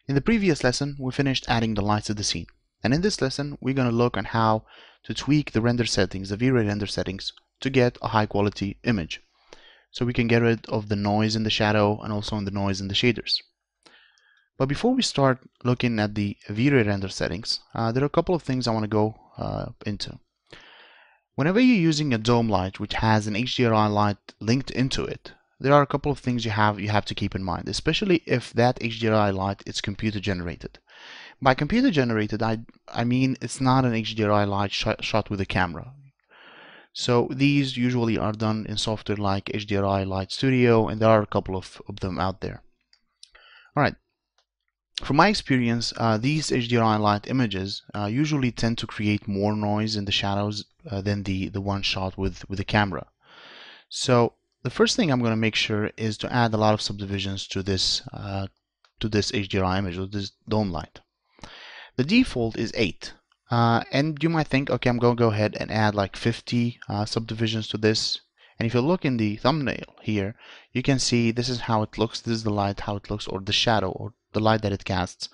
In the previous lesson, we finished adding the lights to the scene. And in this lesson, we're going to look on how to tweak the render settings, the V-Ray render settings, to get a high quality image. So we can get rid of the noise in the shadow and also the noise in the shaders. But before we start looking at the V-Ray render settings, there are a couple of things I want to go into. Whenever you're using a dome light which has an HDRI light linked into it, there are a couple of things you have to keep in mind, especially if that HDRI light is computer generated. By computer generated, I mean it's not an HDRI light shot with a camera. So these usually are done in software like HDRI Light Studio, and there are a couple of them out there. All right. From my experience, these HDRI light images usually tend to create more noise in the shadows than the one shot with the camera. So the first thing I'm going to make sure is to add a lot of subdivisions to this HDRI image, or this dome light. The default is 8, and you might think, okay, I'm going to go ahead and add like 50 subdivisions to this. And if you look in the thumbnail here, you can see this is how it looks. This is the light, how it looks, or the shadow, or the light that it casts.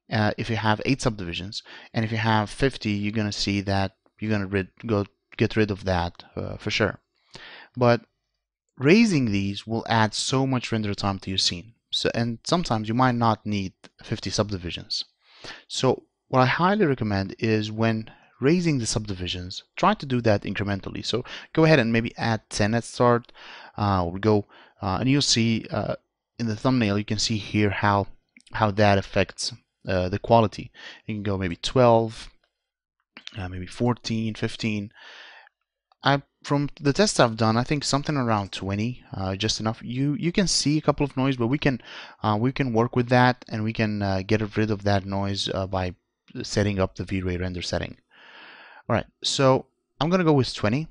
If you have 8 subdivisions, and if you have 50, you're going to see that you're going to get rid of that for sure. But raising these will add so much render time to your scene. And sometimes you might not need 50 subdivisions. So what I highly recommend is when raising the subdivisions, try to do that incrementally. So go ahead and maybe add 10 at start. And you'll see in the thumbnail, you can see here how that affects the quality. You can go maybe 12, maybe 14, 15. From the tests I've done, I think something around 20, just enough. You can see a couple of noise, but we can work with that, and we can get rid of that noise by setting up the V-Ray render setting. All right, so I'm gonna go with 20,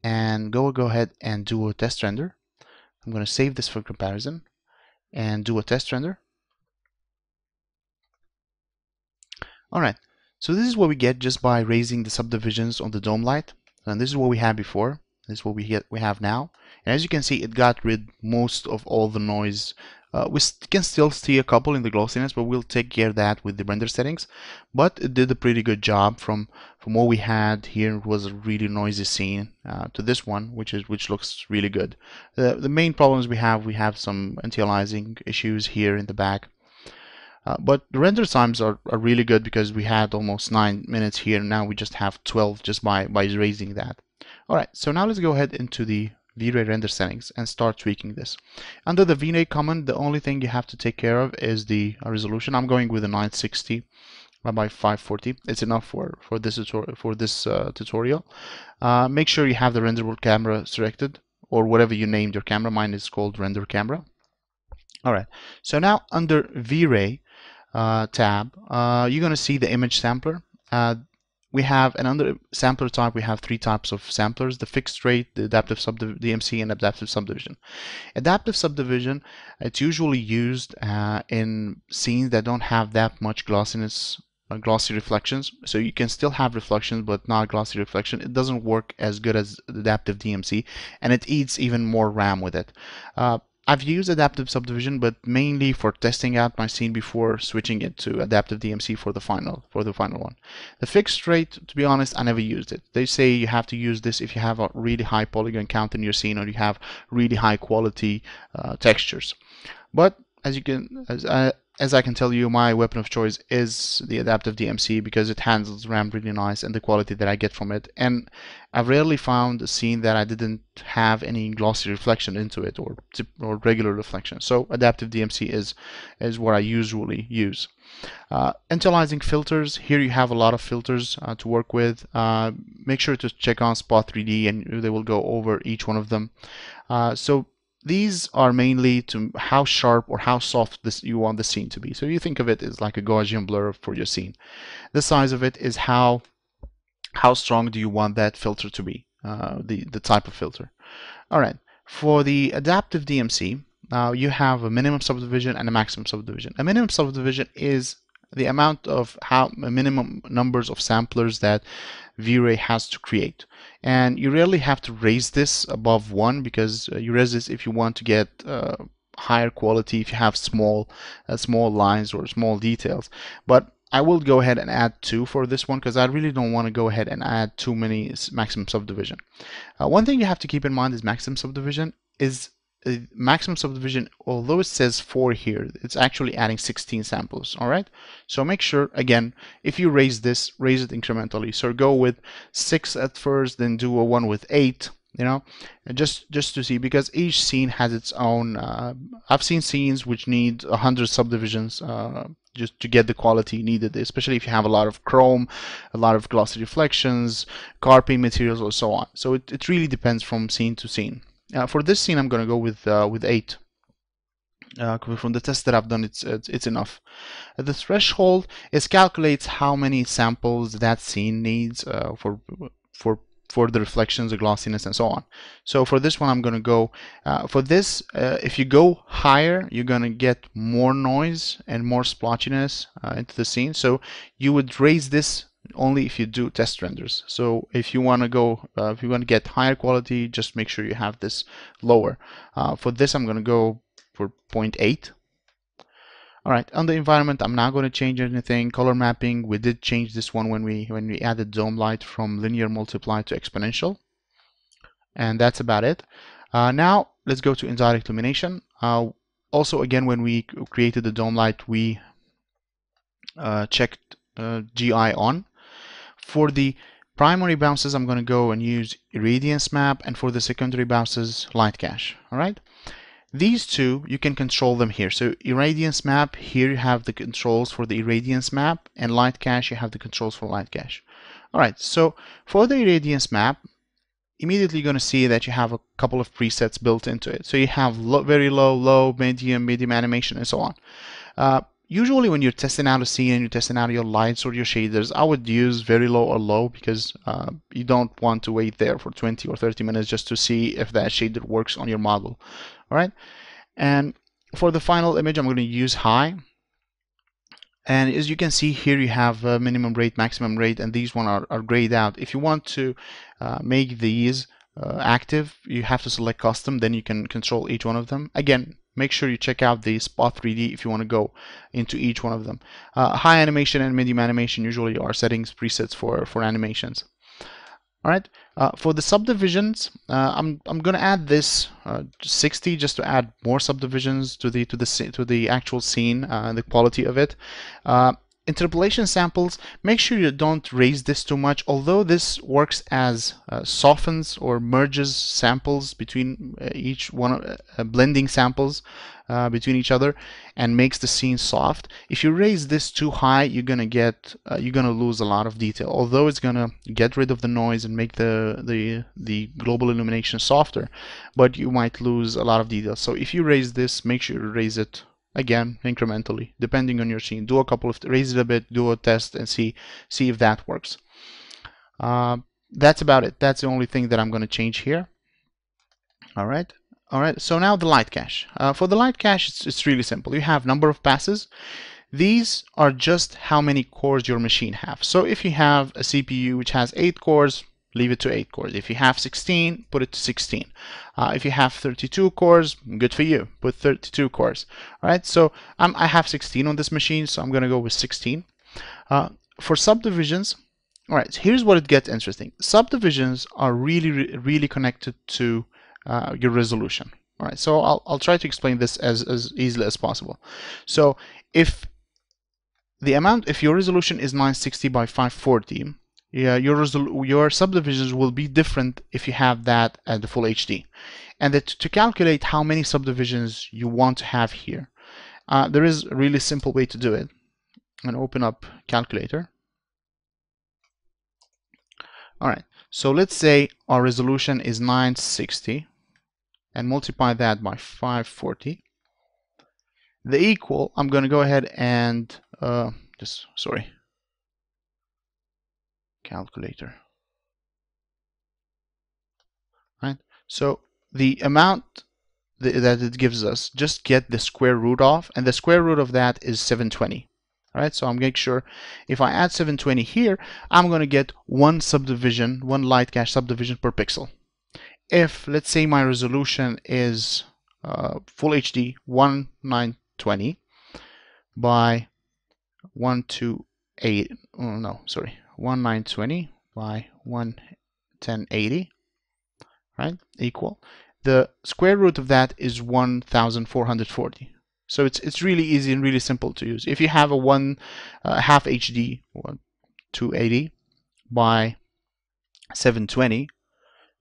and go ahead and do a test render. I'm gonna save this for comparison, and do a test render. All right, so this is what we get just by raising the subdivisions on the dome light. And this is what we had before. This is what we have now. And as you can see, it got rid most of all the noise. We can still see a couple in the glossiness, but we'll take care of that with the render settings. But it did a pretty good job from what we had here. It was a really noisy scene to this one, which looks really good. The main problems we have some anti-aliasing issues here in the back. But the render times are really good because we had almost 9 minutes here. Now we just have 12 just by raising that. Alright, so now let's go ahead into the V-Ray render settings and start tweaking this. Under the V-Ray command, the only thing you have to take care of is the resolution. I'm going with a 960 by 540. It's enough for this tutorial. Make sure you have the renderable camera selected, or whatever you named your camera. Mine is called render camera. Alright, so now under V-Ray tab, you're going to see the image sampler. We have an under sampler type. We have 3 types of samplers: the fixed rate, the adaptive DMC, and adaptive subdivision. Adaptive subdivision, it's usually used in scenes that don't have that much glossiness, glossy reflections. So you can still have reflections, but not glossy reflection. It doesn't work as good as adaptive DMC, and it eats even more RAM with it. I've used adaptive subdivision, but mainly for testing out my scene before switching it to adaptive DMC for the final one. The fixed rate, to be honest, I never used it. They say you have to use this if you have a really high polygon count in your scene, or you have really high quality textures. But as I can tell you, my weapon of choice is the adaptive DMC because it handles RAM really nice, and the quality that I get from it. And I've rarely found a scene that I didn't have any glossy reflection into it, or regular reflection. So adaptive DMC is what I usually use. Anti-aliasing filters. Here you have a lot of filters to work with. Make sure to check on Spot 3D, and they will go over each one of them. So these are mainly to how sharp or how soft you want the scene to be. So you think of it as like a Gaussian blur for your scene. The size of it is how strong do you want that filter to be, the type of filter. All right. For the adaptive DMC, you have a minimum subdivision and a maximum subdivision. A minimum subdivision is the amount of minimum numbers of samplers that V-Ray has to create. And you rarely have to raise this above 1, because you raise this if you want to get higher quality, if you have small lines or small details. But I will go ahead and add 2 for this one because I really don't want to go ahead and add too many maximum subdivision. One thing you have to keep in mind is maximum subdivision, although it says 4 here, it's actually adding 16 samples. All right, so make sure, again, if you raise this, raise it incrementally. So go with 6 at first, then do a one with 8, you know, just to see, because each scene has its own. I've seen scenes which need 100 subdivisions just to get the quality needed, especially if you have a lot of chrome, a lot of glossy reflections, carping materials, or so on. So it really depends from scene to scene. For this scene, I'm going to go with 8. From the test that I've done, it's enough. The threshold calculates how many samples that scene needs for the reflections, the glossiness, and so on. So for this one, I'm going to go for this. If you go higher, you're going to get more noise and more splotchiness into the scene. So you would raise this only if you do test renders. So if you want to go, if you want to get higher quality, just make sure you have this lower. For this, I'm going to go for 0.8. All right, on the environment, I'm not going to change anything. Color mapping, we did change this one when we added dome light from linear multiply to exponential, and that's about it. Now let's go to indirect illumination. Also, again, when we created the dome light, we checked GI on. For the primary bounces, I'm going to go and use irradiance map, and for the secondary bounces, light cache. All right. These two, you can control them here. So irradiance map, here you have the controls for the irradiance map, and light cache, you have the controls for light cache. All right, so for the irradiance map, immediately you're going to see that you have a couple of presets built into it. So you have very low, low, medium animation, and so on. Usually when you're testing out a scene and you're testing out your lights or your shaders, I would use very low or low because you don't want to wait there for 20 or 30 minutes just to see if that shader works on your model. All right, and for the final image, I'm going to use high. And as you can see here, you have minimum rate, maximum rate, and these one are grayed out. If you want to make these active, you have to select custom, then you can control each one of them. Again, make sure you check out the Spot 3D if you want to go into each one of them. High animation and medium animation usually are settings presets for animations. All right. For the subdivisions, I'm going to add this 60 just to add more subdivisions to the actual scene, the quality of it. Interpolation samples, make sure you don't raise this too much, although this works as softens or merges samples between each one, blending samples between each other, and makes the scene soft. If you raise this too high, you're gonna lose a lot of detail. Although it's gonna get rid of the noise and make the global illumination softer, but you might lose a lot of detail. So if you raise this, make sure you raise it again incrementally depending on your scene. Do a couple of raise it a bit, do a test, and see if that works. That's about it. That's the only thing that I'm going to change here. All right, so now the light cache. For the light cache, it's really simple. You have number of passes. These are just how many cores your machine have. So if you have a CPU which has 8 cores, leave it to 8 cores. If you have 16, put it to 16. If you have 32 cores, good for you. Put 32 cores. All right, so I have 16 on this machine, so I'm going to go with 16. For subdivisions, all right, here's what it gets interesting. Subdivisions are really connected to your resolution. All right, so I'll try to explain this as easily as possible. So if your resolution is 960 by 540, yeah, your subdivisions will be different if you have that at the full HD. And to calculate how many subdivisions you want to have here, there is a really simple way to do it. I'm going to open up calculator. All right, so let's say our resolution is 960 and multiply that by 540. The equal, I'm going to go ahead and calculator. Right, so the amount that it gives us, just get the square root of, and the square root of that is 720. All right, so I'm making sure if I add 720 here, I'm going to get one subdivision, one light cache subdivision per pixel. If let's say my resolution is full HD 1920 by 128. Oh no, sorry, 1920 by 1080, right? Equal. The square root of that is 1440. So it's really easy and really simple to use. If you have a half HD, 280 by 720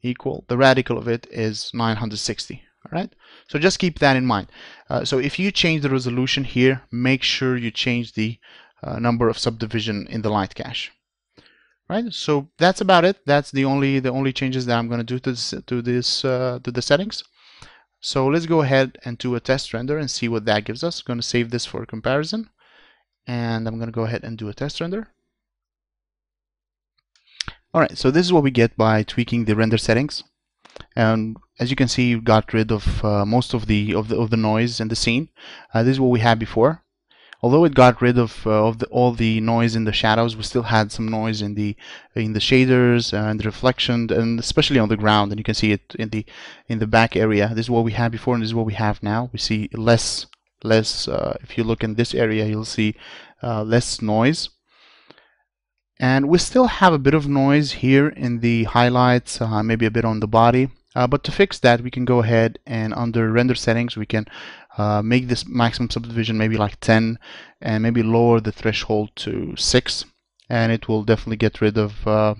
equal, the radical of it is 960. All right, so just keep that in mind. So if you change the resolution here, make sure you change the number of subdivision in the light cache. Right, so that's about it. That's the only changes that I'm going to do to the settings. So let's go ahead and do a test render and see what that gives us. I'm going to save this for comparison, and I'm going to go ahead and do a test render. All right, so this is what we get by tweaking the render settings. And as you can see, you got rid of most of the noise in the scene. This is what we had before. Although it got rid of all the noise in the shadows, we still had some noise in the shaders and the reflection, and especially on the ground. And you can see it in the back area. This is what we had before, and this is what we have now. We see less. If you look in this area, you'll see less noise. And we still have a bit of noise here in the highlights, maybe a bit on the body. But to fix that, we can go ahead and under render settings, we can make this maximum subdivision maybe like 10, and maybe lower the threshold to 6, and it will definitely get rid of the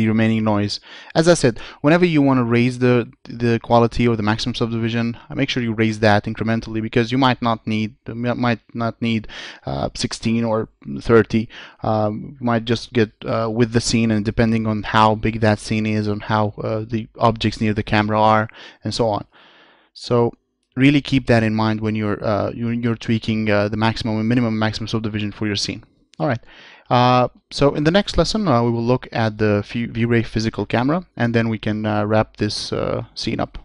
remaining noise. As I said, whenever you want to raise the quality or the maximum subdivision, make sure you raise that incrementally, because you might not need 16 or 30. You might just get with the scene, and depending on how big that scene is, on how the objects near the camera are, and so on. So really keep that in mind when you're tweaking the maximum and maximum subdivision for your scene. All right. So in the next lesson, we will look at the Vray physical camera, and then we can wrap this scene up.